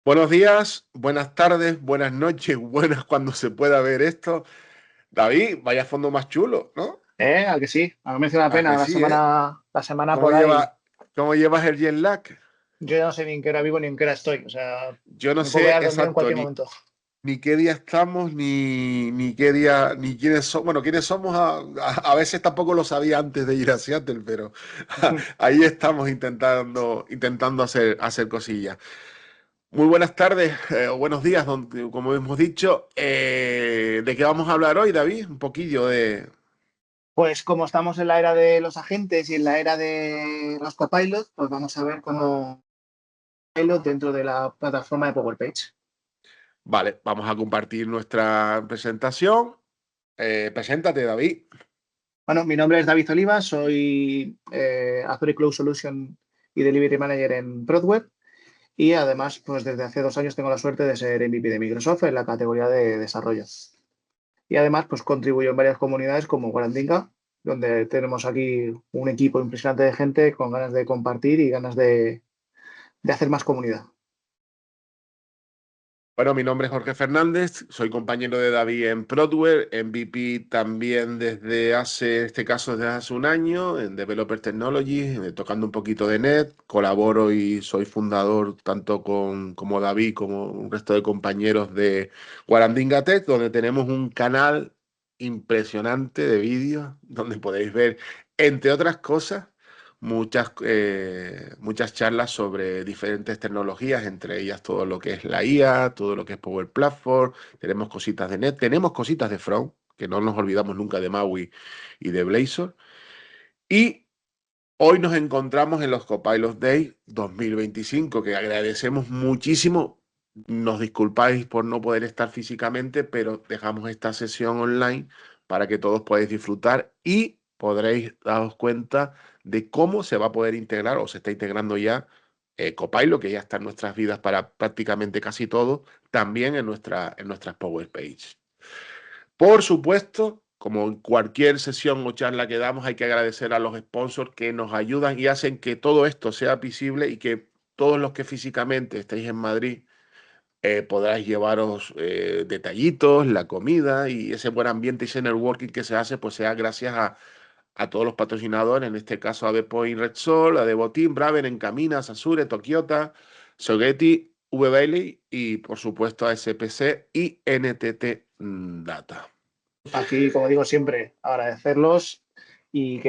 Buenos días, buenas tardes, buenas noches, buenas cuando se pueda ver esto. David, vaya fondo más chulo, ¿no? ¿A que sí? A mí me merece la ¿A pena que sí, eh? la semana ¿Cómo por ahí. lleva, cómo llevas el jet lag? Yo ya no sé ni en qué hora vivo ni en qué hora estoy. O sea, Yo no me puedo sé quedar dormido en exacto cualquier momento. ni qué día estamos, ni qué día, ni quiénes somos. Bueno, quiénes somos a veces tampoco lo sabía antes de ir a Seattle, pero ahí estamos intentando hacer cosillas. Muy buenas tardes o buenos días, como hemos dicho. ¿De qué vamos a hablar hoy, David? Un poquillo de... Pues como estamos en la era de los agentes y en la era de los copilots, pues vamos a ver cómo pilot dentro de la plataforma de Power Page. Vale, vamos a compartir nuestra presentación. Preséntate, David. Bueno, mi nombre es David Oliva, soy Azure Cloud Solution y Delivery Manager en Broadweb y además, pues desde hace 2 años tengo la suerte de ser MVP de Microsoft en la categoría de desarrollo. Y además, pues contribuyo en varias comunidades como Guarandinga, donde tenemos aquí un equipo impresionante de gente con ganas de compartir y ganas de hacer más comunidad. Bueno, mi nombre es Jorge Fernández, soy compañero de David en Prodware, MVP también desde hace, en este caso desde hace un año, en Developer Technology, tocando un poquito de net, colaboro y soy fundador tanto como David como un resto de compañeros de Guarandinga Tech, donde tenemos un canal impresionante de vídeos, donde podéis ver, entre otras cosas, muchas charlas sobre diferentes tecnologías, entre ellas todo lo que es la IA, todo lo que es Power Platform, tenemos cositas de Net, tenemos cositas de Front, que no nos olvidamos nunca de Maui y de Blazor. Y hoy nos encontramos en los Copilot Day 2025, que agradecemos muchísimo. Nos disculpáis por no poder estar físicamente, pero dejamos esta sesión online para que todos podáis disfrutar y podréis daros cuenta de cómo se va a poder integrar o se está integrando ya Copilot, que ya está en nuestras vidas para prácticamente casi todo, también en nuestras Power Page. Por supuesto, como en cualquier sesión o charla que damos, hay que agradecer a los sponsors que nos ayudan y hacen que todo esto sea visible y que todos los que físicamente estéis en Madrid podráis llevaros detallitos, la comida y ese buen ambiente y ese networking que se hace, pues sea gracias a todos los patrocinadores, en este caso a Depoint Repsol, a Devoteam, Braven, Encaminas, Azure, Tokiota, Sogeti, V-Bailey y por supuesto a SPC y NTT Data. Aquí, como digo siempre, agradecerlos y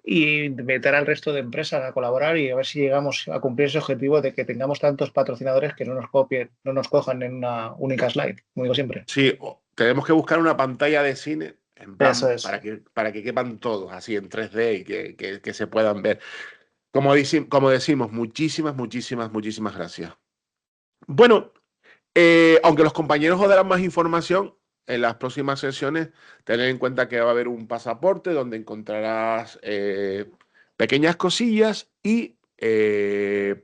invitar al resto de empresas a colaborar y a ver si llegamos a cumplir ese objetivo de que tengamos tantos patrocinadores que no nos copien, no nos cojan en una única slide, como digo siempre. Sí, tenemos que buscar una pantalla de cine en Eso plan es. para que quepan todos así en 3D y que se puedan ver. Como decimos, muchísimas gracias. Bueno, aunque los compañeros os darán más información en las próximas sesiones, tener en cuenta que va a haber un pasaporte donde encontrarás pequeñas cosillas y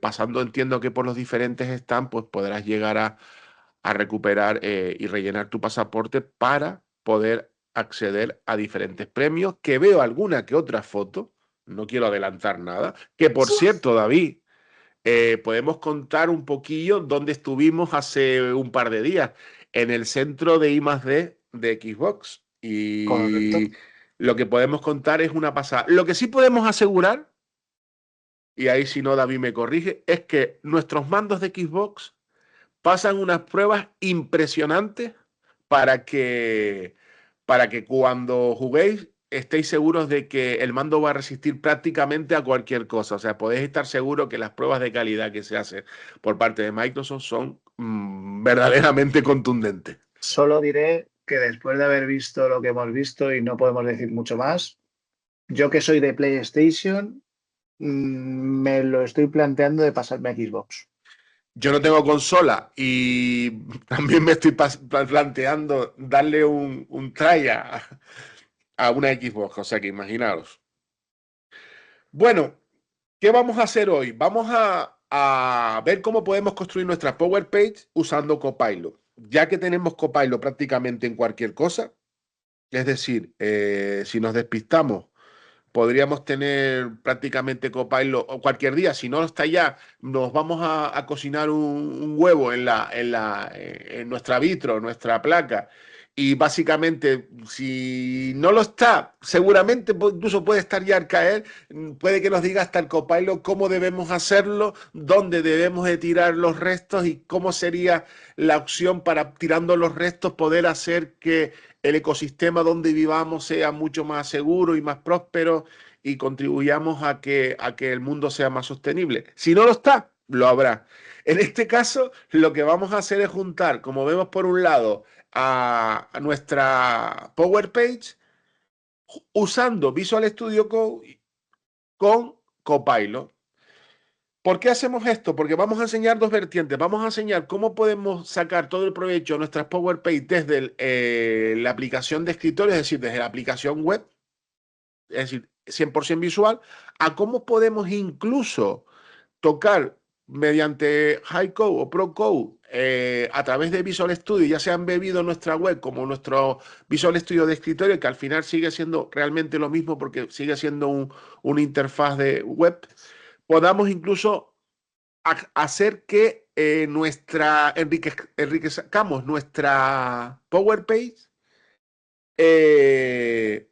pasando, entiendo que por los diferentes stands, pues podrás llegar a recuperar y rellenar tu pasaporte para poder acceder a diferentes premios, que veo alguna que otra foto, no quiero adelantar nada, que por cierto, David, podemos contar un poquillo dónde estuvimos hace un par de días, en el centro de I+D de Xbox. Correcto. Y lo que podemos contar es una pasada. Lo que sí podemos asegurar, y ahí si no David me corrige, es que nuestros mandos de Xbox pasan unas pruebas impresionantes para que, para que cuando juguéis estéis seguros de que el mando va a resistir prácticamente a cualquier cosa. O sea, podéis estar seguros que las pruebas de calidad que se hacen por parte de Microsoft son verdaderamente contundentes. Solo diré que después de haber visto lo que hemos visto y no podemos decir mucho más, yo que soy de PlayStation, me lo estoy planteando de pasarme a Xbox. Yo no tengo consola y también me estoy planteando darle un try a una Xbox, o sea que imaginaros. Bueno, ¿qué vamos a hacer hoy? Vamos a ver cómo podemos construir nuestra Power Page usando Copilot. Ya que tenemos Copilot prácticamente en cualquier cosa, es decir, si nos despistamos, podríamos tener prácticamente Copilot o cualquier día. Si no está ya, nos vamos a cocinar un huevo en nuestra vitro, nuestra placa. Y básicamente, si no lo está, seguramente incluso puede estar ya al caer, puede que nos diga hasta el Copilot cómo debemos hacerlo, dónde debemos de tirar los restos y cómo sería la opción para, tirando los restos, poder hacer que el ecosistema donde vivamos sea mucho más seguro y más próspero y contribuyamos a que el mundo sea más sostenible. Si no lo está, lo habrá. En este caso, lo que vamos a hacer es juntar, como vemos por un lado, a nuestra Power Page usando Visual Studio Code con Copilot. ¿Por qué hacemos esto? Porque vamos a enseñar dos vertientes. Vamos a enseñar cómo podemos sacar todo el provecho de nuestras Power Page desde la aplicación de escritorio, es decir, desde la aplicación web, es decir, 100% visual, a cómo podemos incluso tocar mediante High Code o Pro Code a través de Visual Studio, ya sea embebido en nuestra web como nuestro Visual Studio de escritorio, que al final sigue siendo realmente lo mismo porque sigue siendo una interfaz de web, podamos incluso hacer que enriquezcamos nuestra Power Page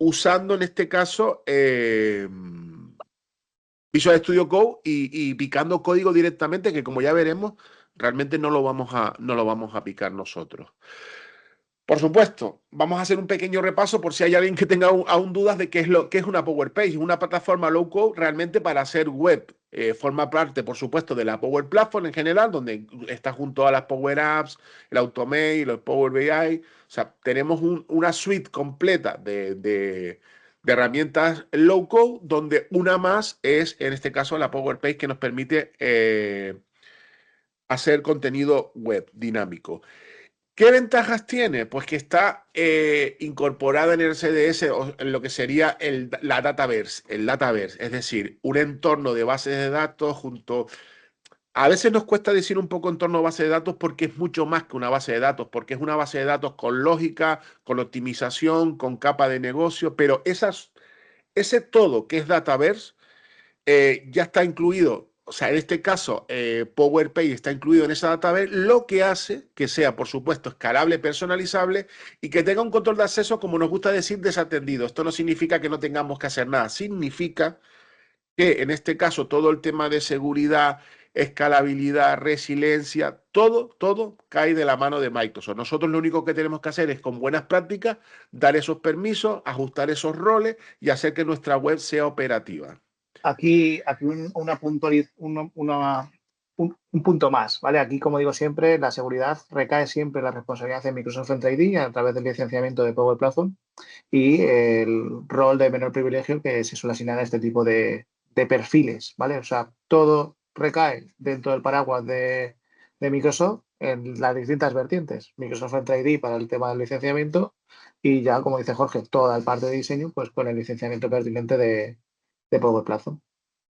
usando en este caso Visual Studio Code y picando código directamente, que como ya veremos, realmente no lo vamos a picar nosotros. Por supuesto, vamos a hacer un pequeño repaso por si hay alguien que tenga aún dudas de qué es una Power Page, una plataforma low code realmente para hacer web. Forma parte, por supuesto, de la Power Platform en general, donde está junto a las Power Apps, el Automate, los Power BI. O sea, tenemos una suite completa de herramientas low code, donde una más es, en este caso, la Power Page que nos permite hacer contenido web dinámico. ¿Qué ventajas tiene? Pues que está incorporada en el CDS o en lo que sería la Dataverse, el Dataverse, es decir, un entorno de bases de datos junto. A veces nos cuesta decir un poco entorno de base de datos porque es mucho más que una base de datos, porque es una base de datos con lógica, con optimización, con capa de negocio, pero ese todo que es Dataverse ya está incluido, o sea, en este caso, PowerPay está incluido en esa database, lo que hace que sea, por supuesto, escalable, personalizable y que tenga un control de acceso, como nos gusta decir, desatendido. Esto no significa que no tengamos que hacer nada, significa que en este caso todo el tema de seguridad, escalabilidad, resiliencia, todo cae de la mano de Microsoft. Nosotros lo único que tenemos que hacer es, con buenas prácticas, dar esos permisos, ajustar esos roles y hacer que nuestra web sea operativa. Aquí un punto más, ¿vale? Aquí, como digo siempre, la seguridad recae siempre en la responsabilidad de Microsoft Entra ID a través del licenciamiento de Power Platform y el rol de menor privilegio que se suele asignar a este tipo de perfiles, ¿vale? O sea, todo recae dentro del paraguas de Microsoft en las distintas vertientes. Microsoft Entra ID para el tema del licenciamiento y ya, como dice Jorge, toda la parte de diseño, pues con el licenciamiento pertinente de Power Platform.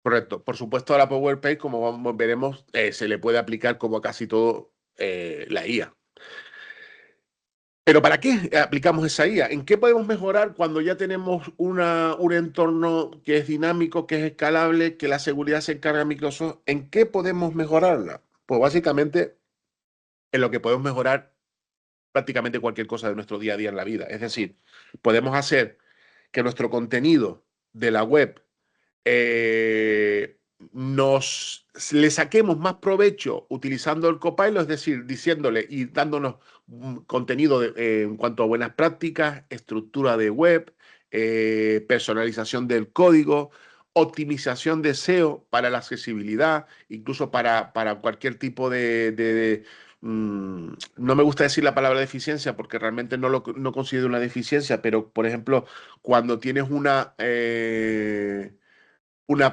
Correcto. Por supuesto, a la Power Page, como veremos, se le puede aplicar como a casi todo la IA. Pero ¿para qué aplicamos esa IA? ¿En qué podemos mejorar cuando ya tenemos un entorno que es dinámico, que es escalable, que la seguridad se encarga de Microsoft? ¿En qué podemos mejorarla? Pues básicamente en lo que podemos mejorar prácticamente cualquier cosa de nuestro día a día en la vida. Es decir, podemos hacer que nuestro contenido de la web le saquemos más provecho utilizando el Copilot, es decir, diciéndole y dándonos contenido en cuanto a buenas prácticas, estructura de web, personalización del código, optimización de SEO para la accesibilidad, incluso para cualquier tipo no me gusta decir la palabra deficiencia porque realmente no considero una deficiencia, pero por ejemplo, cuando tienes una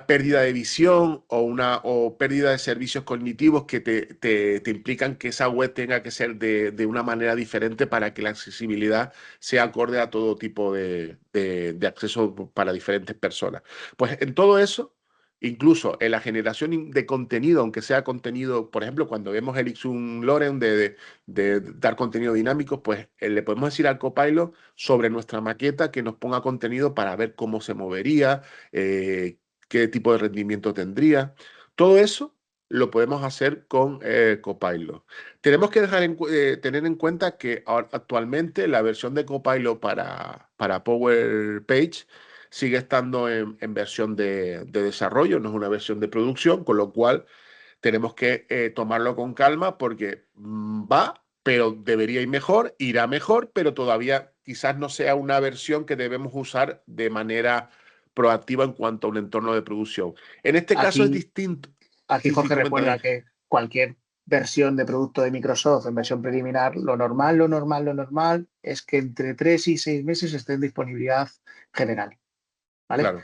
pérdida de visión o pérdida de servicios cognitivos que te implican que esa web tenga que ser de una manera diferente para que la accesibilidad sea acorde a todo tipo de acceso para diferentes personas. Pues en todo eso incluso en la generación de contenido, aunque sea contenido, por ejemplo, cuando vemos el Ixun Loren de dar contenido dinámico, pues le podemos decir al Copilot sobre nuestra maqueta que nos ponga contenido para ver cómo se movería, qué tipo de rendimiento tendría. Todo eso lo podemos hacer con Copilot. Tenemos que tener en cuenta que actualmente la versión de Copilot para Power Page sigue estando en versión de desarrollo, no es una versión de producción, con lo cual tenemos que tomarlo con calma porque va, pero debería ir mejor, irá mejor, pero todavía quizás no sea una versión que debemos usar de manera proactiva en cuanto a un entorno de producción. En este caso es Aquí, distinto. aquí Sí, sí, Jorge coméntame. recuerda que cualquier versión de producto de Microsoft en versión preliminar, lo normal es que entre 3 y 6 meses esté en disponibilidad general, ¿vale? Claro,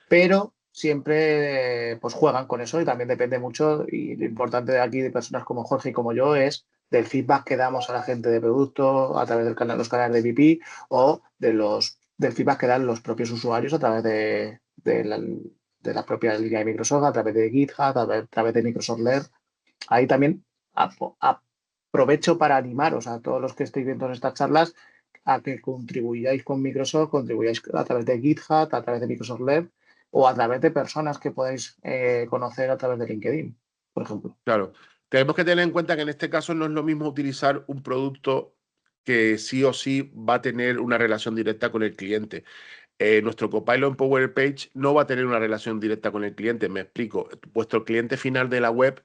Pero siempre pues juegan con eso y también depende mucho y lo importante de aquí de personas como Jorge y como yo es del feedback que damos a la gente de producto a través del canal, los canales de VP o del feedback que dan los propios usuarios a través de la propia línea de Microsoft, a través de GitHub, a través de Microsoft Learn. Ahí también aprovecho para animaros a todos los que estéis viendo en estas charlas a que contribuyáis con Microsoft, contribuyáis a través de GitHub, a través de Microsoft Learn o a través de personas que podáis conocer a través de LinkedIn, por ejemplo. claro. Tenemos que tener en cuenta que en este caso no es lo mismo utilizar un producto que sí o sí va a tener una relación directa con el cliente. Nuestro Copilot en Power Page no va a tener una relación directa con el cliente. Me explico. Vuestro cliente final de la web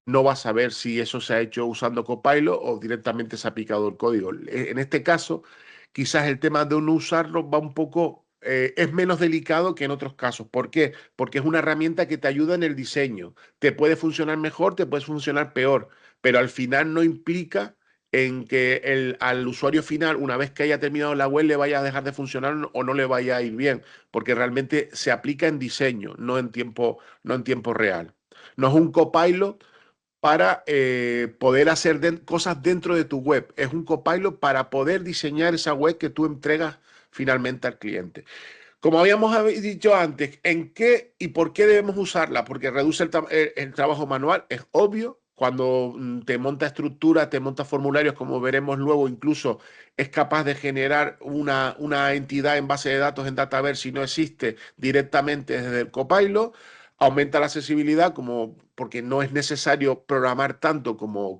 no va a saber si eso se ha hecho usando Copilot o directamente se ha aplicado el código. En este caso, quizás el tema de no usarlo va un poco, es menos delicado que en otros casos. ¿Por qué? Porque es una herramienta que te ayuda en el diseño. Te puede funcionar mejor, te puede funcionar peor, pero al final no implica en que al usuario final, una vez que haya terminado la web, le vaya a dejar de funcionar o no le vaya a ir bien, porque realmente se aplica en diseño, no en tiempo real. No es un copilot para poder hacer cosas dentro de tu web. Es un copilot para poder diseñar esa web que tú entregas finalmente al cliente. Como habíamos dicho antes, ¿en qué y por qué debemos usarla? Porque reduce el trabajo manual, es obvio. Cuando te monta estructura, te monta formularios, como veremos luego, incluso es capaz de generar una entidad en base de datos en Dataverse si no existe directamente desde el Copilot. Aumenta la accesibilidad porque no es necesario programar tanto como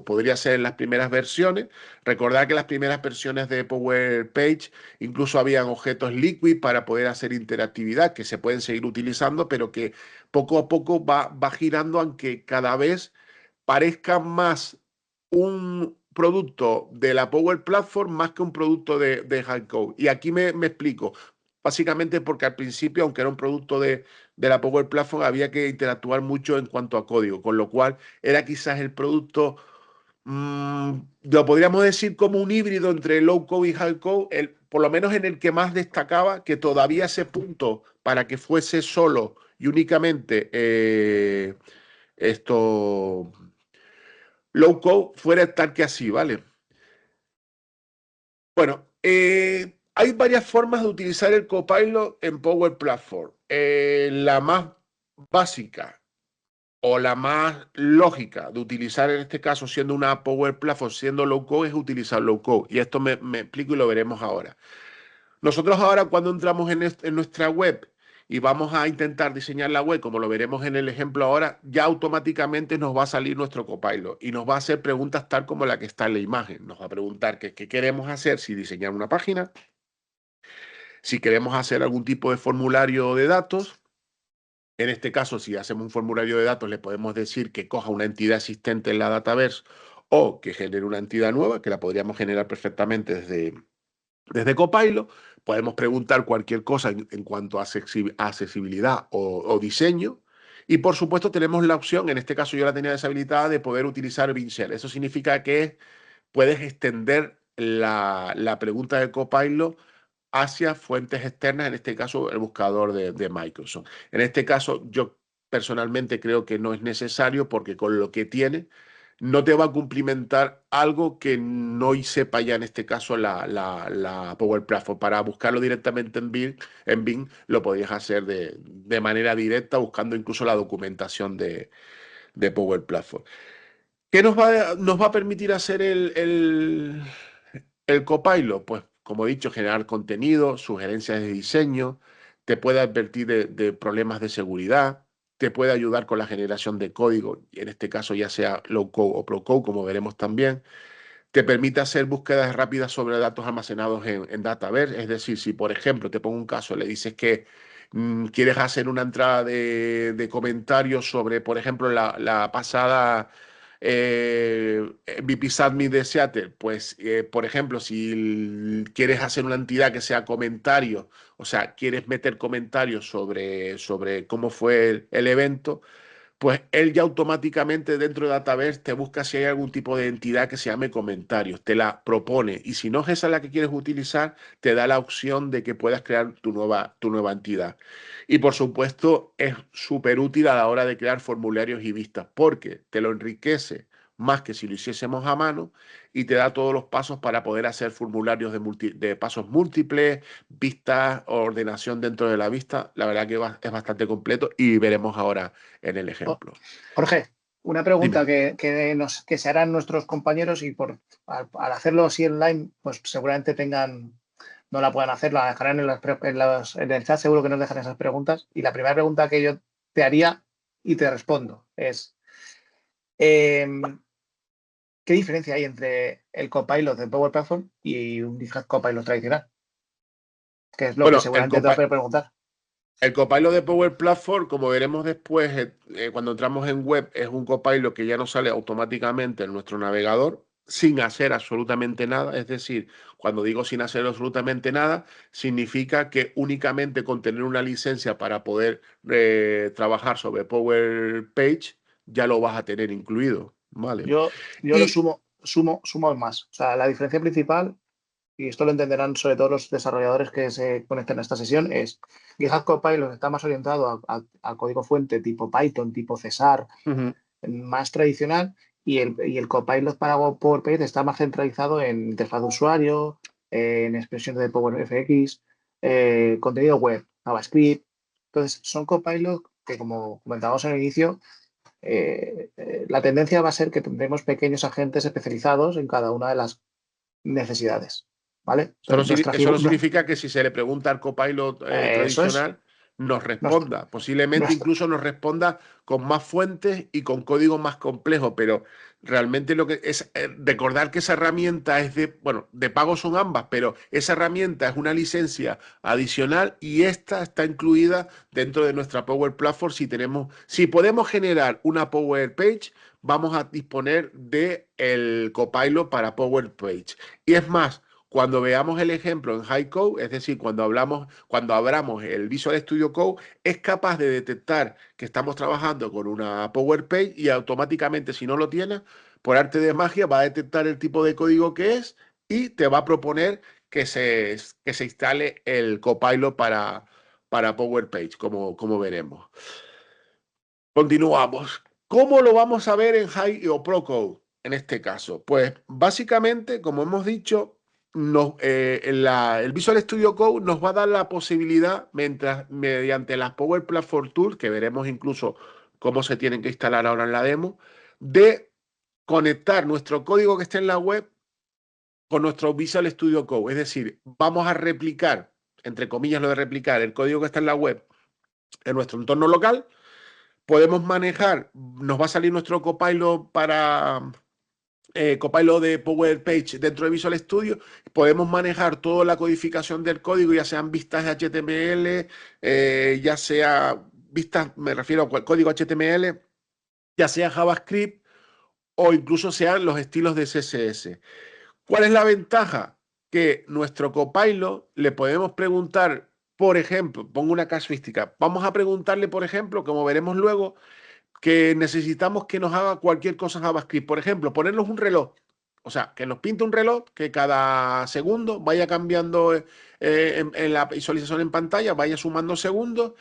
podría ser en las primeras versiones. Recordad que las primeras versiones de Power Page incluso habían objetos Liquid para poder hacer interactividad que se pueden seguir utilizando, pero que poco a poco va girando aunque cada vez parezca más un producto de la Power Platform más que un producto de High Code. Y aquí me explico. Básicamente porque al principio, aunque era un producto de la Power Platform, había que interactuar mucho en cuanto a código, con lo cual era quizás el producto lo podríamos decir como un híbrido entre low code y high code, por lo menos en el que más destacaba que todavía ese punto para que fuese solo y únicamente esto low code fuera tal que así, ¿vale? Bueno, hay varias formas de utilizar el Copilot en Power Platform. La más básica o la más lógica de utilizar en este caso, siendo una Power Platform, siendo low code, es utilizar low code. Y esto me explico y lo veremos ahora. Nosotros ahora cuando entramos en nuestra web y vamos a intentar diseñar la web, como lo veremos en el ejemplo ahora, ya automáticamente nos va a salir nuestro Copilot y nos va a hacer preguntas tal como la que está en la imagen. Nos va a preguntar qué queremos hacer, si diseñar una página, si queremos hacer algún tipo de formulario de datos. En este caso, si hacemos un formulario de datos, le podemos decir que coja una entidad existente en la Dataverse o que genere una entidad nueva, que la podríamos generar perfectamente desde Copilot. Podemos preguntar cualquier cosa en cuanto a accesibilidad o diseño. Y por supuesto tenemos la opción, en este caso yo la tenía deshabilitada, de poder utilizar Bing Eso significa que puedes extender la pregunta de Copilot hacia fuentes externas, en este caso el buscador de Microsoft. En este caso yo personalmente creo que no es necesario porque con lo que tiene no te va a cumplimentar algo que no sepa ya en este caso la Power Platform. Para buscarlo directamente en Bing lo podías hacer de manera directa, buscando incluso la documentación de Power Platform. ¿Qué nos va a permitir hacer el Copilot? Pues, como he dicho, generar contenido, sugerencias de diseño, te puede advertir de problemas de seguridad, te puede ayudar con la generación de código, y en este caso ya sea low code o pro code, como veremos también. Te permite hacer búsquedas rápidas sobre datos almacenados en Dataverse. Es decir, si por ejemplo, te pongo un caso, le dices que quieres hacer una entrada de comentarios sobre, por ejemplo, la pasada VP Summit de Seattle, pues, por ejemplo, si quieres hacer una entidad que sea comentarios, o sea, quieres meter comentarios sobre cómo fue el evento, pues él ya automáticamente dentro de Dataverse te busca si hay algún tipo de entidad que se llame comentarios, te la propone y si no es esa la que quieres utilizar, te da la opción de que puedas crear tu nueva entidad. Y por supuesto es súper útil a la hora de crear formularios y vistas porque te lo enriquece más que si lo hiciésemos a mano y te da todos los pasos para poder hacer formularios de pasos múltiples, vistas, ordenación dentro de la vista. La verdad que es bastante completo y veremos ahora en el Jo- ejemplo. Jorge, una Dime. pregunta que se harán nuestros compañeros y al hacerlo así online, pues seguramente no la puedan hacer, la dejarán en el chat, seguro que nos dejan esas preguntas. Y la primera pregunta que yo te haría y te respondo es, em, ¿qué diferencia hay entre el Copilot de Power Platform y un GitHub Copilot tradicional? Que es lo que Bueno, seguramente te va a preguntar. el Copilot de Power Platform, como veremos después, cuando entramos en web, es un Copilot que ya nos sale automáticamente en nuestro navegador sin hacer absolutamente nada. Es decir, cuando digo sin hacer absolutamente nada, significa que únicamente con tener una licencia para poder trabajar sobre Power Page ya lo vas a tener incluido. ¿Vale? Yo lo Y sumo aún más. O sea, la diferencia principal, y esto lo entenderán sobre todo los desarrolladores que se conecten a esta sesión, es GitHub Copilot está más orientado a código fuente tipo Python, tipo Cesar, ujú, más tradicional, y el Copilot para PowerPoint está más centralizado en interfaz de usuario, en expresiones de PowerFX, contenido web, JavaScript. Entonces, son Copilot que, como comentábamos en el inicio, la tendencia va a ser que tendremos pequeños agentes especializados en cada una de las necesidades. ¿Vale? Entonces, eso no significa que si se le pregunta al Copilot eso es. tradicional, nos Nuestra, responda. Posiblemente nuestra, incluso nos responda con más fuentes y con código más complejo, pero realmente lo que es recordar que esa herramienta es bueno, de pago son ambas, pero esa herramienta es una licencia adicional y esta está incluida dentro de nuestra Power Platform. Si podemos generar una Power Page, vamos a disponer de el Copilot para Power Page. Y es más, cuando veamos el ejemplo en High Code, es decir, cuando abramos el Visual Studio Code, es capaz de detectar que estamos trabajando con una Power Page y automáticamente, si no lo tienes, por arte de magia, va a detectar el tipo de código que es y te va a proponer que se instale el Copilot para Power Page, como veremos. Continuamos. ¿Cómo lo vamos a ver en High o Pro Code en este caso? Pues básicamente, como hemos dicho, el Visual Studio Code nos va a dar la posibilidad, mediante las Power Platform Tools, que veremos incluso cómo se tienen que instalar ahora en la demo, de conectar nuestro código que esté en la web con nuestro Visual Studio Code. Es decir, vamos a replicar, entre comillas lo de replicar, el código que está en la web en nuestro entorno local. Podemos manejar, nos va a salir nuestro Copilot para Copilot de Power Page dentro de Visual Studio. Podemos manejar toda la codificación del código, ya sean vistas de HTML, ya sea vistas, me refiero a código HTML, ya sea JavaScript o incluso sean los estilos de CSS. ¿Cuál es la ventaja? Que nuestro Copilot le podemos preguntar, por ejemplo, pongo una casuística, vamos a preguntarle, por ejemplo, como veremos luego, que necesitamos que nos haga cualquier cosa en JavaScript. Por ejemplo, ponernos un reloj. O sea, que nos pinte un reloj que cada segundo vaya cambiando en la visualización en pantalla, vaya sumando segundos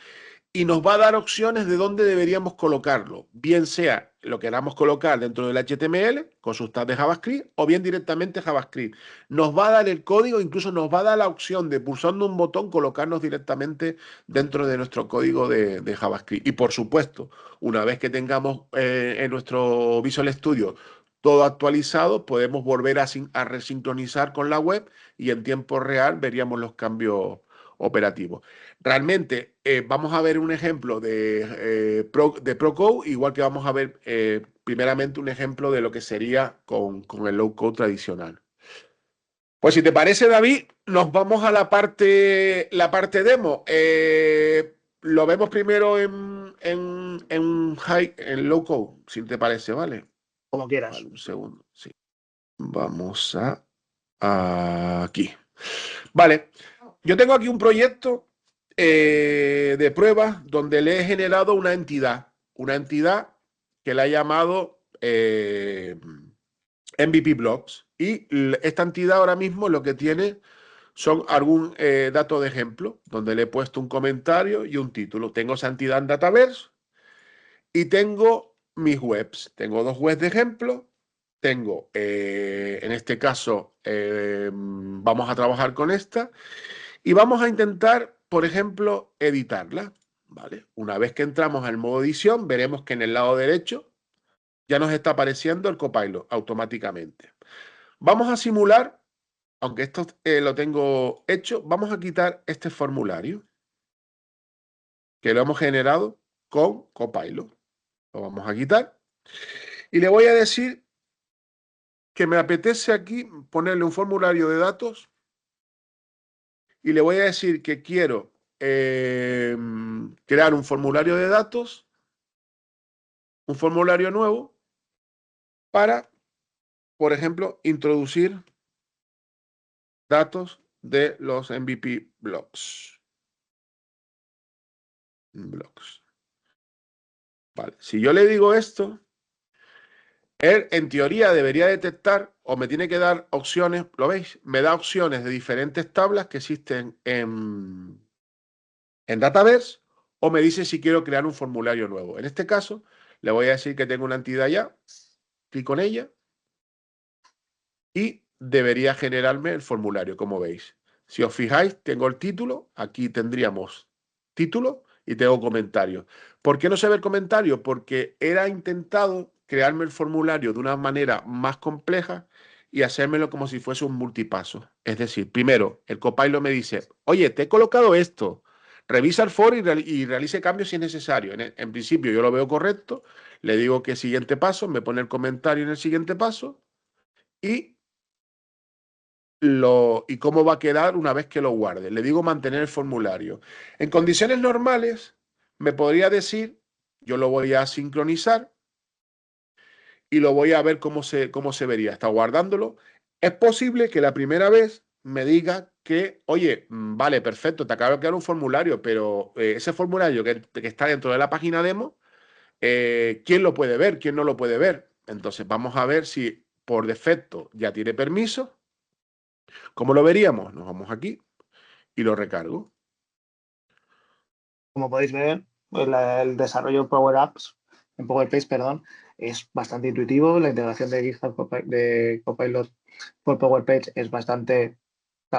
y nos va a dar opciones de dónde deberíamos colocarlo, bien sea lo queramos colocar dentro del HTML con sus tags de JavaScript o bien directamente JavaScript. Nos va a dar el código, incluso nos va a dar la opción de pulsando un botón colocarnos directamente dentro de nuestro código de JavaScript. Y por supuesto, una vez que tengamos en nuestro Visual Studio todo actualizado, podemos volver a resincronizar con la web y en tiempo real veríamos los cambios operativos. Realmente vamos a ver un ejemplo de Procode, igual que vamos a ver primeramente un ejemplo de lo que sería con el low code tradicional. Pues si te parece, David, nos vamos a la parte demo. Lo vemos primero en low code, si te parece, ¿vale? Como Vale, quieras. un segundo, sí. Vamos aquí. Vale, yo tengo aquí un proyecto de pruebas donde le he generado una entidad que la he llamado MVP Blocks. Y esta entidad ahora mismo lo que tiene son algún dato de ejemplo, donde le he puesto un comentario y un título. Tengo esa entidad en Dataverse y tengo mis webs. Tengo dos webs de ejemplo. Tengo, en este caso, vamos a trabajar con esta y vamos a intentar, por ejemplo, editarla. ¿Vale? Una vez que entramos al modo edición, veremos que en el lado derecho ya nos está apareciendo el Copilot automáticamente. Vamos a simular, aunque esto lo tengo hecho, vamos a quitar este formulario que lo hemos generado con Copilot. Lo vamos a quitar y le voy a decir que me apetece aquí ponerle un formulario de datos y le voy a decir que quiero crear un formulario de datos, un formulario nuevo para, por ejemplo, introducir datos de los MVP blocks. Vale. Si yo le digo esto, él en teoría debería detectar o me tiene que dar opciones, ¿lo veis? Me da opciones de diferentes tablas que existen en Dataverse o me dice si quiero crear un formulario nuevo. En este caso, le voy a decir que tengo una entidad ya, clic en ella y debería generarme el formulario, como veis. Si os fijáis, tengo el título, aquí tendríamos título y tengo comentarios. ¿Por qué no se ve el comentario? Porque era intentado crearme el formulario de una manera más compleja y hacérmelo como si fuese un multipaso. Es decir, primero, el Copilot me dice, oye, te he colocado esto, revisa el foro y realice cambios si es necesario. En principio yo lo veo correcto, le digo que siguiente paso, me pone el comentario en el siguiente paso y y cómo va a quedar una vez que lo guarde. Le digo mantener el formulario. En condiciones normales, me podría decir, yo lo voy a sincronizar y lo voy a ver cómo se vería. Está guardándolo. Es posible que la primera vez me diga que, oye, vale, perfecto, te acabo de crear un formulario, pero ese formulario que está dentro de la página demo, ¿quién lo puede ver? ¿Quién no lo puede ver? Entonces vamos a ver si por defecto ya tiene permiso. ¿Cómo lo veríamos? Nos vamos aquí y lo recargo. Como podéis ver, el desarrollo de Power Apps, en Power Pages, perdón, es bastante intuitivo. La integración de GitHub de Copilot por Power Page está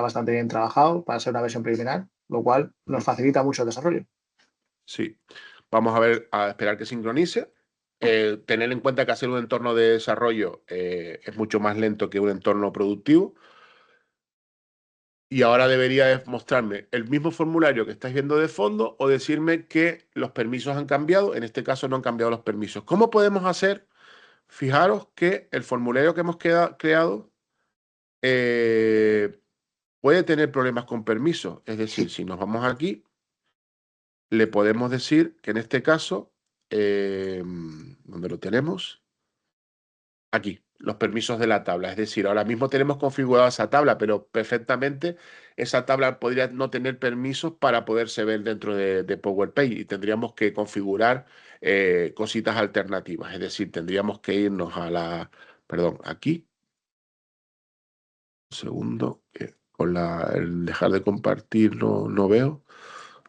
bastante bien trabajado para ser una versión preliminar, lo cual nos facilita mucho el desarrollo. Sí. Vamos a ver, a esperar que sincronice. Tener en cuenta que hacer un entorno de desarrollo es mucho más lento que un entorno productivo. Y ahora debería mostrarme el mismo formulario que estáis viendo de fondo o decirme que los permisos han cambiado. En este caso no han cambiado los permisos. ¿Cómo podemos hacer? Fijaros que el formulario que hemos creado puede tener problemas con permisos. Es decir, si nos vamos aquí, le podemos decir que en este caso, ¿dónde lo tenemos? Aquí, los permisos de la tabla. Es decir, ahora mismo tenemos configurada esa tabla, pero perfectamente esa tabla podría no tener permisos para poderse ver dentro de Power Page y tendríamos que configurar cositas alternativas. Es decir, tendríamos que irnos perdón, aquí, un segundo, con el dejar de compartir no veo.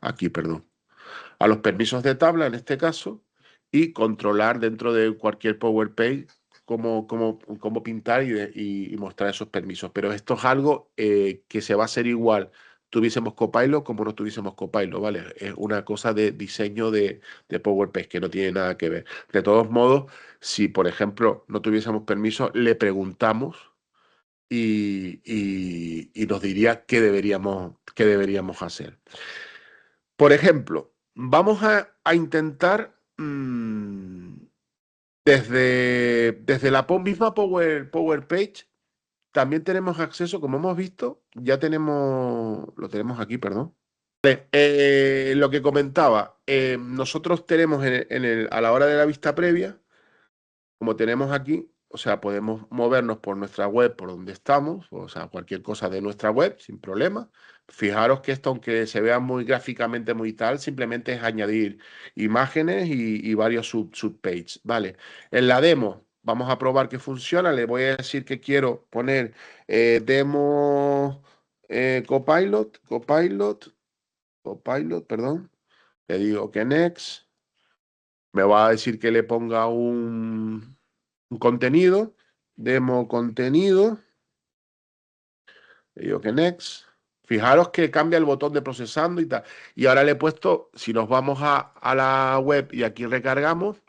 Aquí, perdón. a los permisos de tabla en este caso y controlar dentro de cualquier Power Page cómo pintar y mostrar esos permisos. Pero esto es algo que se va a hacer igual tuviésemos Copilot como no tuviésemos Copilot, ¿vale? Es una cosa de diseño de Power Page que no tiene nada que ver. De todos modos, si por ejemplo no tuviésemos permiso, le preguntamos y nos diría qué deberíamos hacer. Por ejemplo, vamos a intentar desde la misma Power Page, también tenemos acceso, como hemos visto, lo tenemos aquí, perdón. Lo que comentaba, nosotros tenemos a la hora de la vista previa, como tenemos aquí, o sea, podemos movernos por nuestra web, por donde estamos, o sea, cualquier cosa de nuestra web, sin problema. Fijaros que esto, aunque se vea muy gráficamente muy tal, simplemente es añadir imágenes y varios subpages, ¿vale? En la demo, vamos a probar que funciona. Le voy a decir que quiero poner demo Copilot, perdón. Le digo que next. Me va a decir que le ponga un contenido, demo contenido, le digo que next. Fijaros que cambia el botón de procesando y tal. Y ahora le he puesto, si nos vamos a la web y aquí recargamos,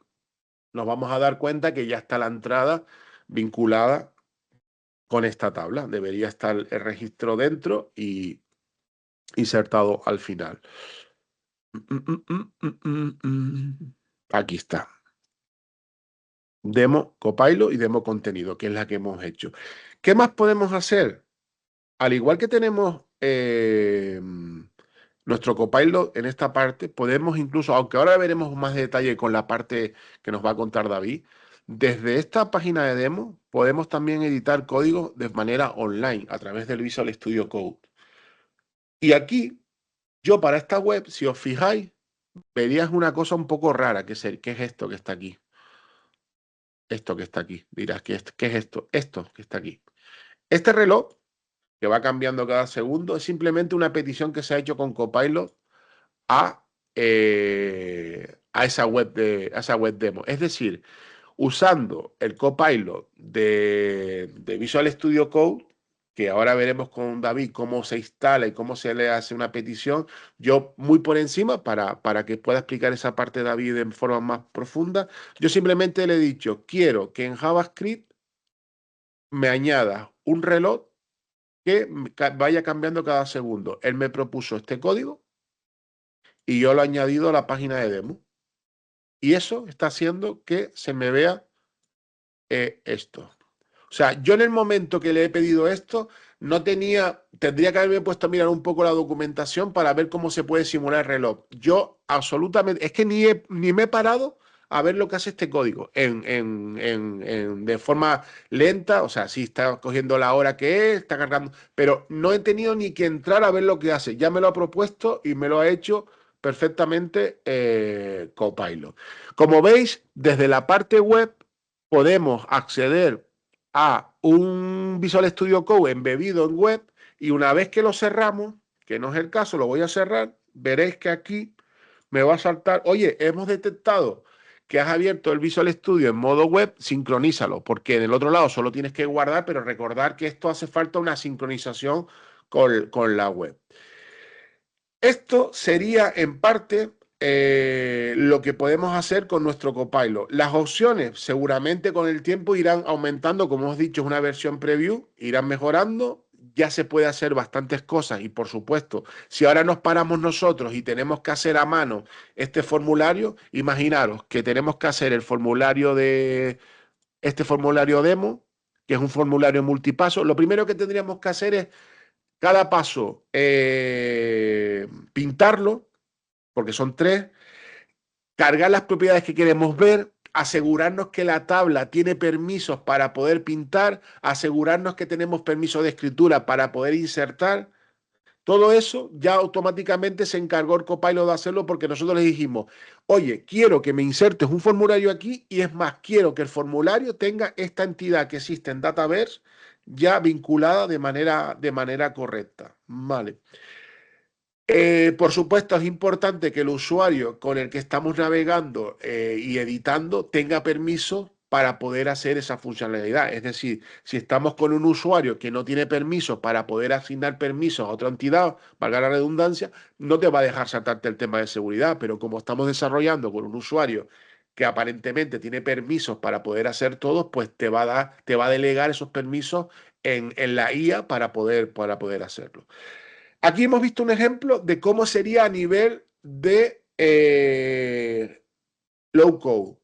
nos vamos a dar cuenta que ya está la entrada vinculada con esta tabla. Debería estar el registro dentro y insertado al final. Aquí está. Demo Copilot y demo contenido, que es la que hemos hecho. ¿Qué más podemos hacer? Al igual que tenemos nuestro Copilot en esta parte, podemos incluso, aunque ahora veremos más detalle con la parte que nos va a contar David, desde esta página de demo podemos también editar código de manera online a través del Visual Studio Code. Y aquí, yo para esta web, si os fijáis, verías una cosa un poco rara, que es esto que está aquí. Esto que está aquí. Dirás, ¿qué es esto? Esto que está aquí. Este reloj, que va cambiando cada segundo, es simplemente una petición que se ha hecho con Copilot a esa web demo. Es decir, usando el Copilot de Visual Studio Code, que ahora veremos con David cómo se instala y cómo se le hace una petición, yo muy por encima, para que pueda explicar esa parte David en forma más profunda, yo simplemente le he dicho, quiero que en JavaScript me añada un reloj que vaya cambiando cada segundo. Él me propuso este código y yo lo he añadido a la página de demo. Y eso está haciendo que se me vea esto. O sea, yo en el momento que le he pedido esto, tendría que haberme puesto a mirar un poco la documentación para ver cómo se puede simular el reloj. Yo absolutamente, es que ni me he parado a ver lo que hace este código de forma lenta, o sea, sí está cogiendo la hora que es, está cargando, pero no he tenido ni que entrar a ver lo que hace. Ya me lo ha propuesto y me lo ha hecho perfectamente Copilot. Como veis, desde la parte web podemos acceder a un Visual Studio Code embebido en web y una vez que lo cerramos, que no es el caso, lo voy a cerrar, veréis que aquí me va a saltar, oye, hemos detectado que has abierto el Visual Studio en modo web, sincronízalo, porque en el otro lado solo tienes que guardar, pero recordar que esto hace falta una sincronización con la web. Esto sería en parte lo que podemos hacer con nuestro Copilot. Las opciones seguramente con el tiempo irán aumentando, como os he dicho, es una versión preview, irán mejorando, ya se puede hacer bastantes cosas y por supuesto, si ahora nos paramos nosotros y tenemos que hacer a mano este formulario, imaginaros que tenemos que hacer el formulario este formulario demo, que es un formulario multipaso, lo primero que tendríamos que hacer es cada paso pintarlo, porque son 3, cargar las propiedades que queremos ver, asegurarnos que la tabla tiene permisos para poder pintar, asegurarnos que tenemos permiso de escritura para poder insertar. Todo eso ya automáticamente se encargó el Copilot de hacerlo porque nosotros le dijimos, oye, quiero que me insertes un formulario aquí y es más, quiero que el formulario tenga esta entidad que existe en Dataverse ya vinculada de manera correcta. Vale. Por supuesto, es importante que el usuario con el que estamos navegando y editando tenga permiso para poder hacer esa funcionalidad. Es decir, si estamos con un usuario que no tiene permisos para poder asignar permisos a otra entidad, valga la redundancia, no te va a dejar saltarte el tema de seguridad. Pero como estamos desarrollando con un usuario que aparentemente tiene permisos para poder hacer todo, pues te va a dar, te va a delegar esos permisos en la IA para poder hacerlo. Aquí hemos visto un ejemplo de cómo sería a nivel de low code.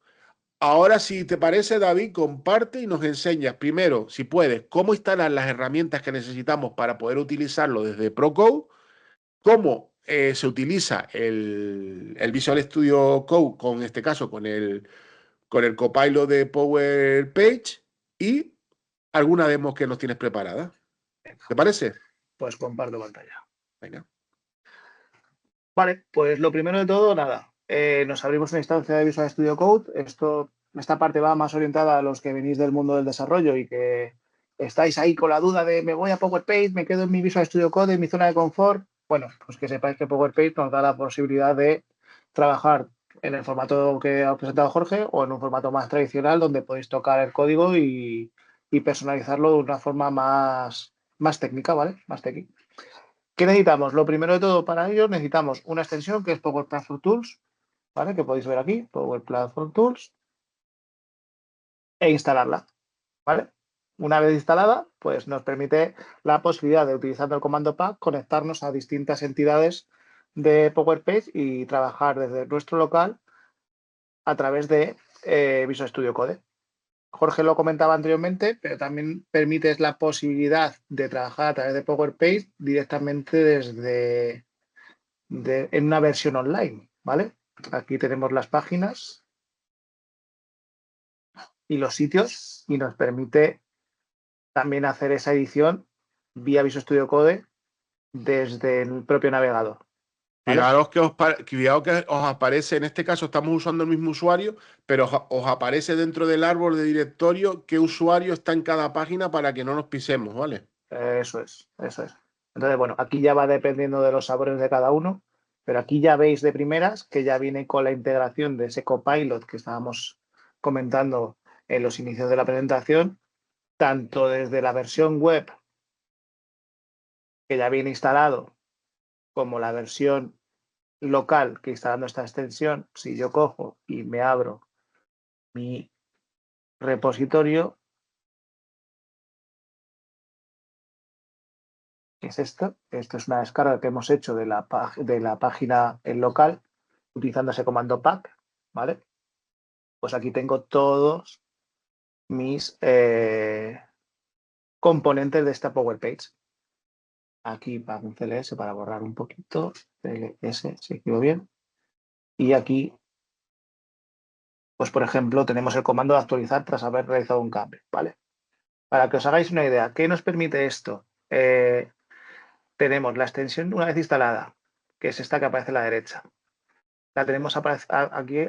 Ahora, si te parece, David, comparte y nos enseñas primero, si puedes, cómo instalar las herramientas que necesitamos para poder utilizarlo desde ProCode, cómo se utiliza el Visual Studio Code, con este caso, con el Copilot de Power Page y alguna demo que nos tienes preparada. ¿Te parece? Pues comparto pantalla. Venga. Vale, pues lo primero de todo, nada. Nos abrimos una instancia de Visual Studio Code. Esta parte va más orientada a los que venís del mundo del desarrollo y que estáis ahí con la duda de me voy a PowerPage, me quedo en mi Visual Studio Code, en mi zona de confort. Bueno, pues que sepáis que PowerPage nos da la posibilidad de trabajar en el formato que ha presentado Jorge o en un formato más tradicional donde podéis tocar el código y personalizarlo de una forma más técnica, ¿vale? Más técnica. ¿Qué necesitamos? Lo primero de todo para ello necesitamos una extensión que es Power Platform Tools, ¿vale? Que podéis ver aquí, Power Platform Tools, e instalarla, ¿vale? Una vez instalada, pues nos permite la posibilidad de, utilizando el comando pack, conectarnos a distintas entidades de PowerPage y trabajar desde nuestro local a través de Visual Studio Code. Jorge lo comentaba anteriormente, pero también permites la posibilidad de trabajar a través de PowerPage directamente en una versión online, ¿vale? Aquí tenemos las páginas y los sitios y nos permite también hacer esa edición vía Visual Studio Code desde el propio navegador, ¿vale? Fijaros que cuidado que os aparece, en este caso estamos usando el mismo usuario, pero os aparece dentro del árbol de directorio qué usuario está en cada página para que no nos pisemos, ¿vale? Eso es, eso es. Entonces, bueno, aquí ya va dependiendo de los sabores de cada uno, pero aquí ya veis de primeras que ya viene con la integración de ese copilot que estábamos comentando en los inicios de la presentación, tanto desde la versión web que ya viene instalado como la versión local que instalando esta extensión, si yo cojo y me abro mi repositorio, que es esto es una descarga que hemos hecho de la página en local utilizando ese comando pack, ¿vale? Pues aquí tengo todos mis componentes de esta Power Page. Aquí para un CLS para borrar un poquito, CLS, si escribo bien. Y aquí, pues por ejemplo, tenemos el comando de actualizar tras haber realizado un cambio, ¿vale? Para que os hagáis una idea, ¿qué nos permite esto? Tenemos la extensión una vez instalada, que es esta que aparece a la derecha. La tenemos aquí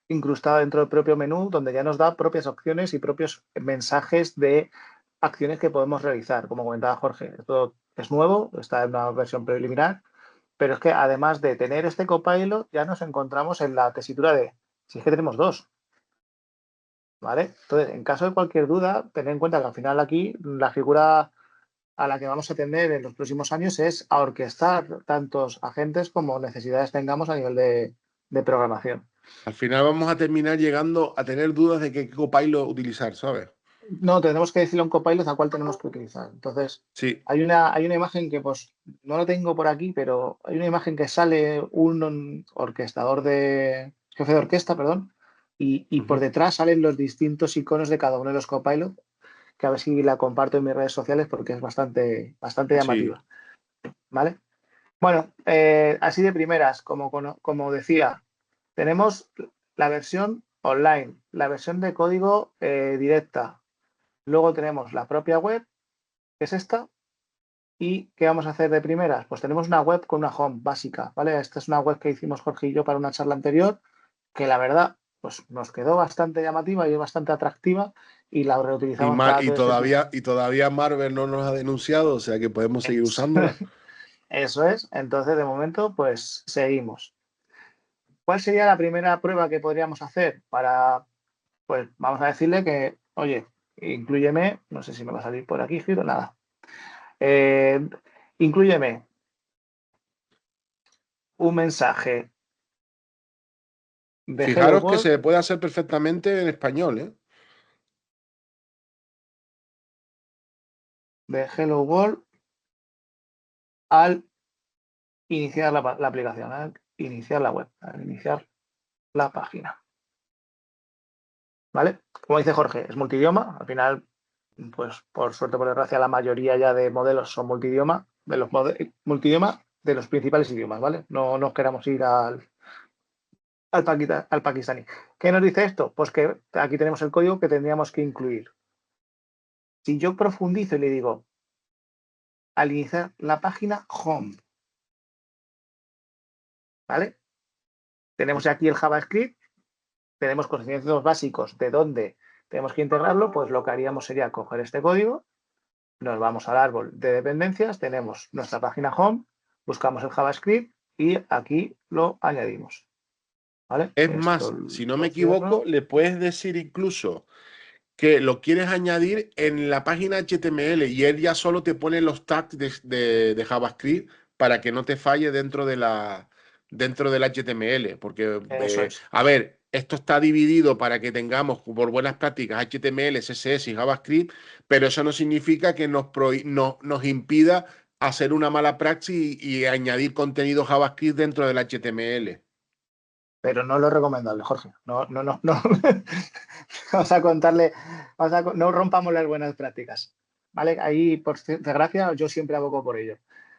incrustada dentro del propio menú, donde ya nos da propias opciones y propios mensajes de acciones que podemos realizar. Como comentaba Jorge, esto es nuevo, está en una versión preliminar, pero es que además de tener este copilot, ya nos encontramos en la tesitura de, si es que tenemos dos, ¿vale? Entonces, en caso de cualquier duda, tened en cuenta que al final aquí la figura a la que vamos a atender en los próximos años es a orquestar tantos agentes como necesidades tengamos a nivel de programación. Al final vamos a terminar llegando a tener dudas de qué copilot utilizar, ¿sabes? No, tenemos que decirle a un copilot a cuál tenemos que utilizar. Entonces, Sí. hay una imagen que pues no la tengo por aquí, pero hay una imagen que sale un orquestador jefe de orquesta, perdón, y por Ujú. detrás salen los distintos iconos de cada uno de los copilots, que a ver si la comparto en mis redes sociales porque es bastante Sí. llamativa, ¿vale? Bueno, así de primeras, como decía, tenemos la versión online, la versión de código directa. Luego tenemos la propia web, que es esta. ¿Y qué vamos a hacer de primeras? Pues tenemos una web con una home básica, ¿vale? Esta es una web que hicimos Jorge y yo para una charla anterior, que la verdad, pues nos quedó bastante llamativa y es bastante atractiva y la reutilizamos cada 3 meses. Y todavía Marvel no nos ha denunciado, o sea que podemos seguir usándola. Eso es. Entonces, de momento, pues seguimos. ¿Cuál sería la primera prueba que podríamos hacer para, pues vamos a decirle que, oye, inclúyeme, no sé si me va a salir por aquí, Giro, nada. Eh, inclúyeme un mensaje de Hello Fijaros que World, se puede hacer perfectamente en español, ¿eh? de Hello World al iniciar la aplicación, al iniciar la web, al iniciar la página. ¿Vale? Como dice Jorge, es multidioma. Al final, pues por suerte, por desgracia, la mayoría ya de modelos son multidioma, multidioma de los principales idiomas, ¿vale? No nos queramos ir al pakistaní. ¿Qué nos dice esto? Pues que aquí tenemos el código que tendríamos que incluir. Si yo profundizo y le digo, al iniciar la página home, ¿vale? Tenemos aquí el JavaScript, tenemos conocimientos básicos de dónde tenemos que integrarlo, pues lo que haríamos sería coger este código, nos vamos al árbol de dependencias, tenemos nuestra página home, buscamos el JavaScript y aquí lo añadimos. ¿Vale? Es Esto más, si no me lo equivoco, cierro. le puedes decir incluso que lo quieres añadir en la página HTML y él ya solo te pone los tags de JavaScript para que no te falle dentro del HTML. Porque, Eso es. a ver, esto está dividido para que tengamos por buenas prácticas HTML, CSS y JavaScript, pero eso no significa que nos impida hacer una mala praxis y añadir contenido JavaScript dentro del HTML. Pero no lo recomendable, Jorge. No, no, no, no. Vamos a contarle, no rompamos las buenas prácticas. ¿Vale? Ahí, por desgracia, yo siempre abogo por ello.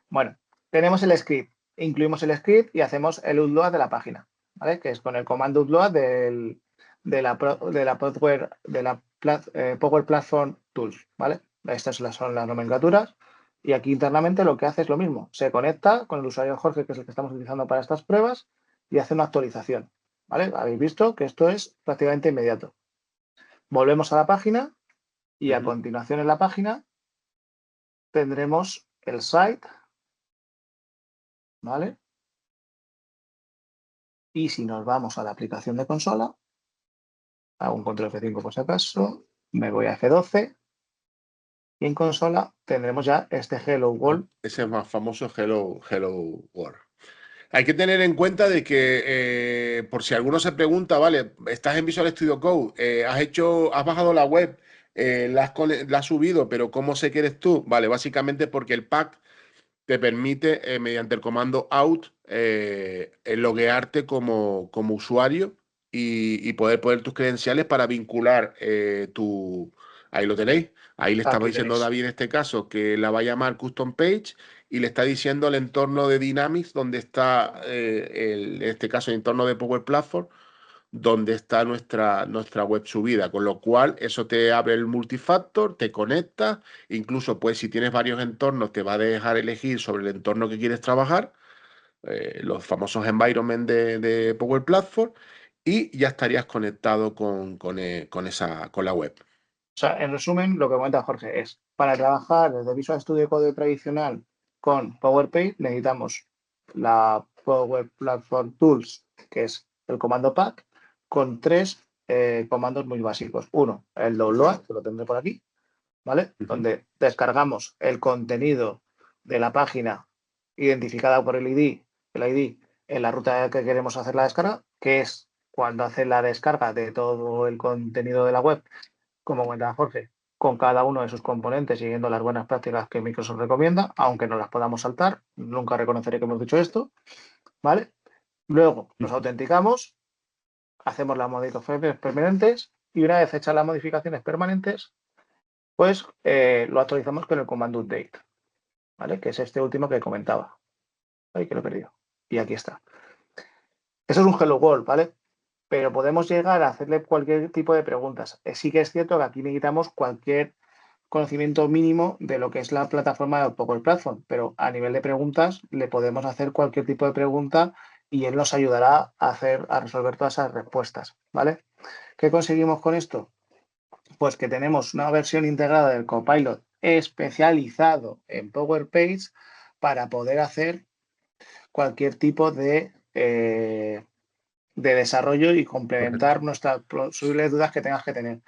Bueno, tenemos el script, incluimos el script y hacemos el upload de la página, ¿vale? Que es con el comando upload de la Power Platform Tools, ¿vale? Estas son las nomenclaturas. Y aquí internamente lo que hace es lo mismo. Se conecta con el usuario Jorge, que es el que estamos utilizando para estas pruebas, y hace una actualización. ¿Vale? Habéis visto que esto es prácticamente inmediato. Volvemos a la página y a Ujú. continuación en la página tendremos el site, ¿vale? Y si nos vamos a la aplicación de consola, hago un control F5 por si acaso, me voy a F12 y en consola tendremos ya este Hello World. Ese más famoso Hello World. Hay que tener en cuenta de que, por si alguno se pregunta, vale, estás en Visual Studio Code, has bajado la web, la has subido, pero ¿cómo sé que eres tú? Vale, básicamente porque el pack te permite, mediante el comando out, loguearte como usuario y poder poner tus credenciales para vincular Ahí lo tenéis. Ahí le estaba Aquí diciendo tenéis. David en este caso que la va a llamar Custom Page y le está diciendo el entorno de Dynamics donde está, en este caso, el entorno de Power Platform, donde está nuestra web subida, con lo cual eso te abre el multifactor, te conecta, incluso pues si tienes varios entornos te va a dejar elegir sobre el entorno que quieres trabajar, los famosos environment de Power Platform, y ya estarías conectado con la web. O sea, en resumen, lo que comenta Jorge es, para trabajar desde Visual Studio Code tradicional con PowerPay necesitamos la Power Platform Tools, que es el comando pack, con tres comandos muy básicos. Uno, el download, que lo tendré por aquí, ¿vale? Ujú. Donde descargamos el contenido de la página identificada por el ID en la ruta que queremos hacer la descarga, que es cuando hace la descarga de todo el contenido de la web, como comentaba Jorge, con cada uno de sus componentes, siguiendo las buenas prácticas que Microsoft recomienda, aunque no las podamos saltar, nunca reconoceré que hemos dicho esto, ¿vale? Luego nos Ujú. autenticamos, hacemos las modificaciones permanentes y una vez hechas las modificaciones permanentes, pues lo actualizamos con el comando update, ¿vale? Que es este último que comentaba. Ay, que lo he perdido. Y aquí está. Eso es un Hello World, ¿vale? Pero podemos llegar a hacerle cualquier tipo de preguntas. Sí que es cierto que aquí necesitamos cualquier conocimiento mínimo de lo que es la plataforma de Power Platform, pero a nivel de preguntas le podemos hacer cualquier tipo de pregunta y él nos ayudará a resolver todas esas respuestas, ¿vale? ¿Qué conseguimos con esto? Pues que tenemos una versión integrada del Copilot especializado en Power Page para poder hacer cualquier tipo de desarrollo y Correcto. complementar nuestras posibles dudas que tengas que tener.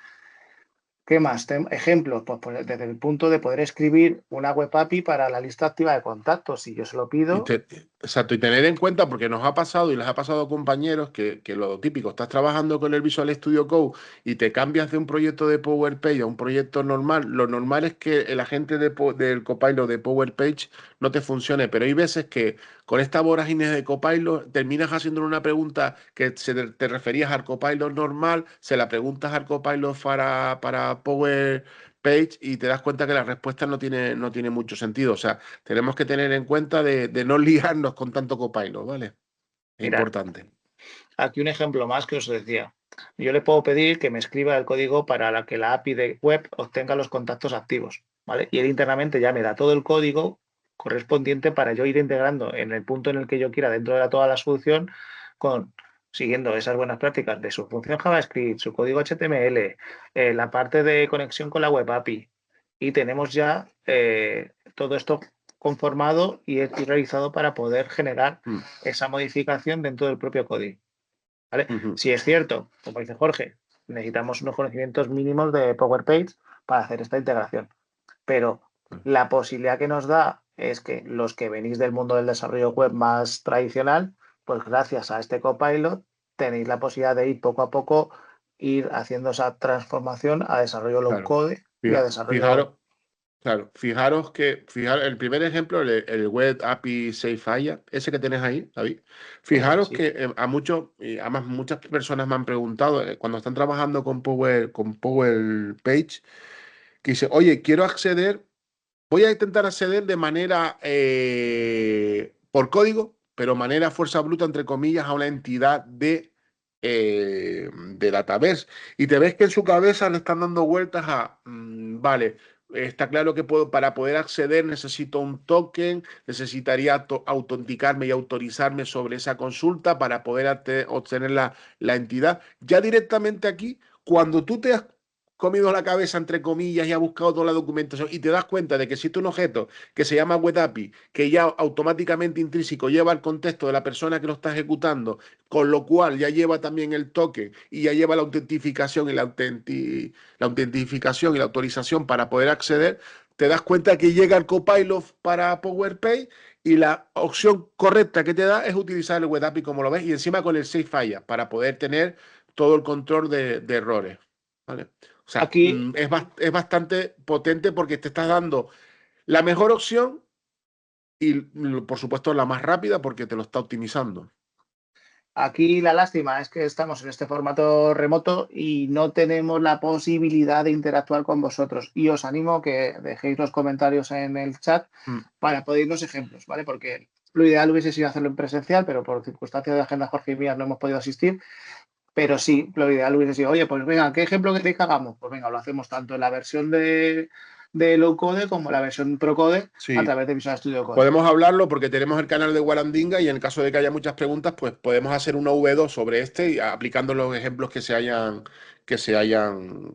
¿Qué más? Ejemplos, pues desde el punto de poder escribir una web API para la lista activa de contactos. Si yo se lo Y pido, exacto, y tener en cuenta, porque nos ha pasado y les ha pasado a compañeros que lo típico, estás trabajando con el Visual Studio Code y te cambias de un proyecto de PowerPage a un proyecto normal. Lo normal es que el agente del Copilot de PowerPage no te funcione, pero hay veces que con esta vorágine de Copilot terminas haciéndole una pregunta que te referías al Copilot normal, se la preguntas al Copilot para PowerPage y te das cuenta que la respuesta no tiene mucho sentido. O sea, tenemos que tener en cuenta de no liarnos con tanto Copilot, ¿vale? Es mirad, importante. aquí un ejemplo más que os decía. Yo le puedo pedir que me escriba el código para que la API de web obtenga los contactos activos, ¿vale? Y él internamente ya me da todo el código correspondiente para yo ir integrando en el punto en el que yo quiera dentro de toda la solución con siguiendo esas buenas prácticas de su función JavaScript, su código HTML, la parte de conexión con la web API. Y tenemos ya todo esto conformado y realizado para poder generar Mm, esa modificación dentro del propio código. ¿Vale? ujú, Si es cierto, como dice Jorge, necesitamos unos conocimientos mínimos de PowerPage para hacer esta integración, pero la posibilidad que nos da es que los que venís del mundo del desarrollo web más tradicional, pues gracias a este copilot tenéis la posibilidad de ir poco a poco, ir haciendo esa transformación a desarrollo low claro. code y a desarrollo. Fijaros, claro, el primer ejemplo, el Web API Safe ese que tienes ahí, David. Fijaros Sí. que a muchos, y además muchas personas me han preguntado cuando están trabajando con Power Page, que dice, oye, quiero acceder. Voy a intentar acceder de manera por código, pero manera fuerza bruta, entre comillas, a una entidad de Dataverse. Y te ves que en su cabeza le están dando vueltas vale, está claro que para poder acceder necesito un token, necesitaría autenticarme y autorizarme sobre esa consulta para poder obtener la entidad. Ya directamente aquí, cuando tú te has comido la cabeza, entre comillas, y ha buscado toda la documentación y te das cuenta de que existe un objeto que se llama Web API, que ya automáticamente intrínseco lleva el contexto de la persona que lo está ejecutando, con lo cual ya lleva también el token y ya lleva la autentificación y la autentificación y la autorización para poder acceder, te das cuenta que llega el Copilot para PowerPay y la opción correcta que te da es utilizar el Web API como lo ves y encima con el Safe Falla para poder tener todo el control de errores. ¿Vale? O sea, Aquí, es bastante potente porque te estás dando la mejor opción y, por supuesto, la más rápida porque te lo está optimizando. Aquí la lástima es que estamos en este formato remoto y no tenemos la posibilidad de interactuar con vosotros. Y os animo a que dejéis los comentarios en el chat Mm, para pedirnos ejemplos, ¿vale? Porque lo ideal hubiese sido hacerlo en presencial, pero por circunstancias de agenda Jorge y mías no hemos podido asistir. Pero sí, lo ideal hubiese sido, oye, pues venga, ¿qué ejemplo queréis que hagamos? Pues venga, lo hacemos tanto en la versión de low code como en la versión pro code a sí, través de Visual Studio Code. podemos hablarlo porque tenemos el canal de Warandinga y en el caso de que haya muchas preguntas, pues podemos hacer una V2 sobre este y aplicando los ejemplos que se hayan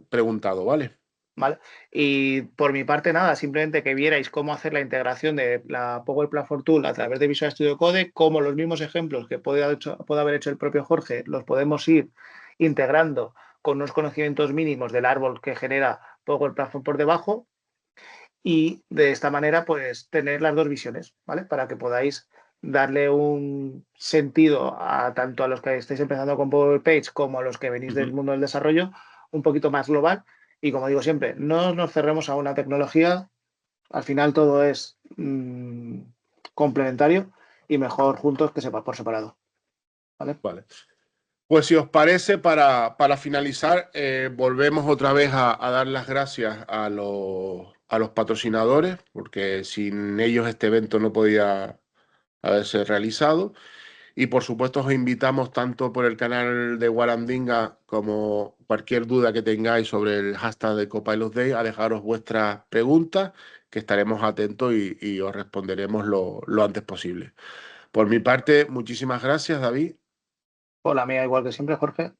preguntado, ¿vale? ¿Vale? Y por mi parte, nada, simplemente que vierais cómo hacer la integración de la Power Platform Tool a través de Visual Studio Code, cómo los mismos ejemplos que puede haber hecho el propio Jorge los podemos ir integrando con unos conocimientos mínimos del árbol que genera Power Platform por debajo y de esta manera, pues tener las dos visiones, ¿vale? Para que podáis darle un sentido a tanto a los que estáis empezando con Power Page como a los que venís del Ujú. mundo del desarrollo, un poquito más global. Y como digo siempre, no nos cerremos a una tecnología, al final todo es complementario y mejor juntos que sepa por separado, ¿vale? Vale. Pues si os parece, para finalizar, volvemos otra vez a dar las gracias a los patrocinadores, porque sin ellos este evento no podía haberse realizado. Y por supuesto os invitamos tanto por el canal de Warandinga como cualquier duda que tengáis sobre el hashtag de Copilot Day a dejaros vuestras preguntas, que estaremos atentos y os responderemos lo antes posible. Por mi parte, muchísimas gracias, David. Por la mía, igual que siempre, Jorge.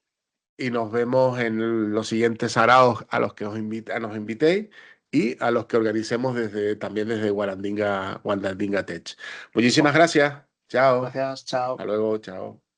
Y nos vemos en los siguientes araos a los que nos invitéis. y a los que organicemos también desde Guarandinga Tech. Muchísimas gracias. Chao. Gracias, chao. Hasta luego. Chao.